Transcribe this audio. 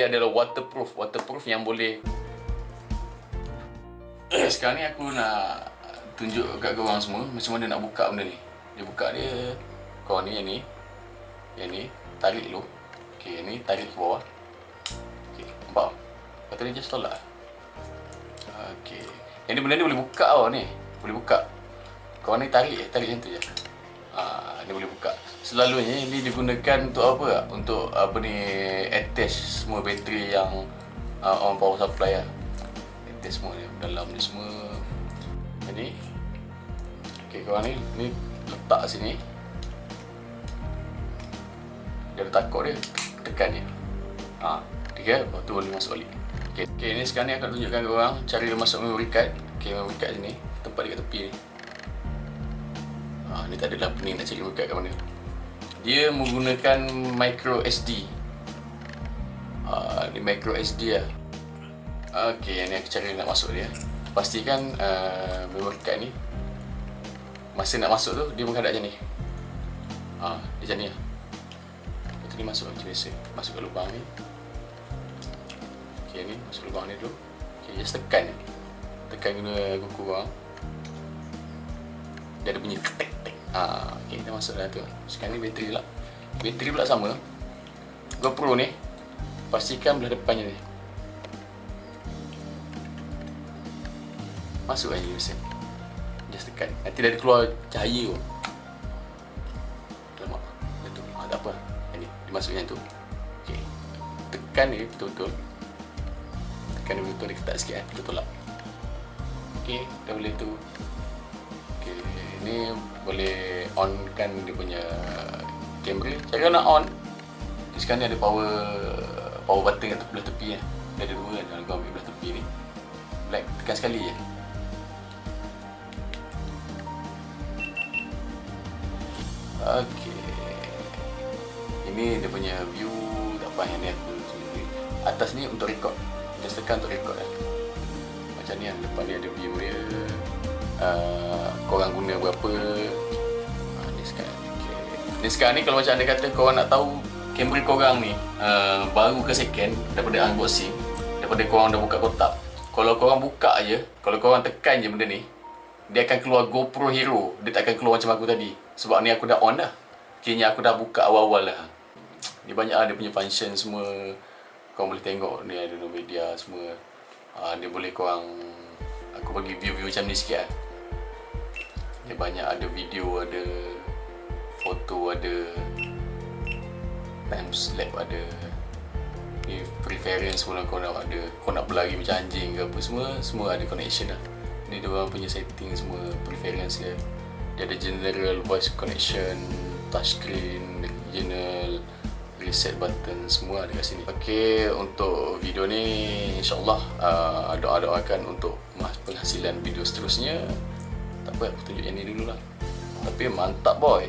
dia adalah waterproof yang boleh. Sekarang ni aku nak tunjuk kat korang semua macam mana nak buka benda ni. Dia buka dia, korang ni, yang ni tarik dulu. Okey, yang ni tarik ke bawah. Okey, nampak? Lepas tu dia just tolak. Okey. Yang ni benda ni boleh buka tau ni. Boleh buka. Korang ni tarik macam tu je. Dia boleh buka. Selalunya ini digunakan untuk apa? Untuk apa ni, attach semua bateri yang on power supply lah. Attach semua ni, dalam ni semua. Jadi okey, korang ni letak sini. Dia ada takut dia, tekan dia. Tiga, lepas tu boleh masuk balik. Okey, ni sekarang ni akan tunjukkan korang cara dia masuk memory card. Okey, memory card sini, tempat dia kat tepi ni. Ni tak adalah pening nak cari memory card kat mana. Dia menggunakan micro SD. Ni micro SD lah. Okey, ni cara nak masuk dia. Pastikan memory card ni masa nak masuk tu dia menghadap macam ni. Dia macam ni lah. Lepas tu dia masuk macam biasa. Masuk ke lubang ni. Okey, ni masuk lubang ni dulu. Okey, just tekan je. Tekan guna kuku korang. Dia ada bunyi tek. Okey, dah masuk dah tu. Sekarang ni bateri pula. Bateri pula sama. GoPro ni pastikan belah depannya ni. Masuk aja biasa. Just tekan. Nanti dah keluar cahaya tu. Lama. Betul. Tak apa. Ini dia masuk yang tu. Okey. Tekan dia betul-betul. Tekan dia betul-betul, dia ketat sikit kita tolak. Okey, dah boleh tu. Okey, ni boleh on kan dia punya kamera. Cara nak on. Sekarang ni ada power button kat belah tepi. Dia ada dua kan, kalau kau ambil belah tepi ni. Black, tekan sekali je. Okey. Ini dia punya view, tak apa yang ni aku sendiri. Atas ni untuk record. Just tekan untuk record lah. Macam ni lah, depan ni ada view dia. Korang guna berapa. Ni sekarang. Okay. Ni sekarang ni kalau macam anda kata korang nak tahu kamera korang ni baru ke second daripada unboxing, daripada korang dah buka kotak. Kalau korang buka je, kalau korang tekan je benda ni, dia akan keluar GoPro Hero. Dia tak akan keluar macam aku tadi. Sebab ni aku dah on dah. Kayaknya aku dah buka awal-awal lah. Dia banyak lah dia punya function semua. Korang boleh tengok ni ada media semua. Dia boleh korang, aku bagi view-view macam ni sikit lah. Dia banyak ada video, ada foto, ada time lapse, ada ni preference pun kau nak ada, kau nak berlari macam anjing ke apa, semua ada connection lah. Ni dia orang punya setting semua, preference dia. Dia ada general voice connection, touchscreen, regional, reset button, semua ada kat sini. Okey, untuk video ni insyaAllah doa-doakan untuk penghasilan video seterusnya. Tak apa, aku tunjuk yang ni dulu lah. Tapi mantap boy.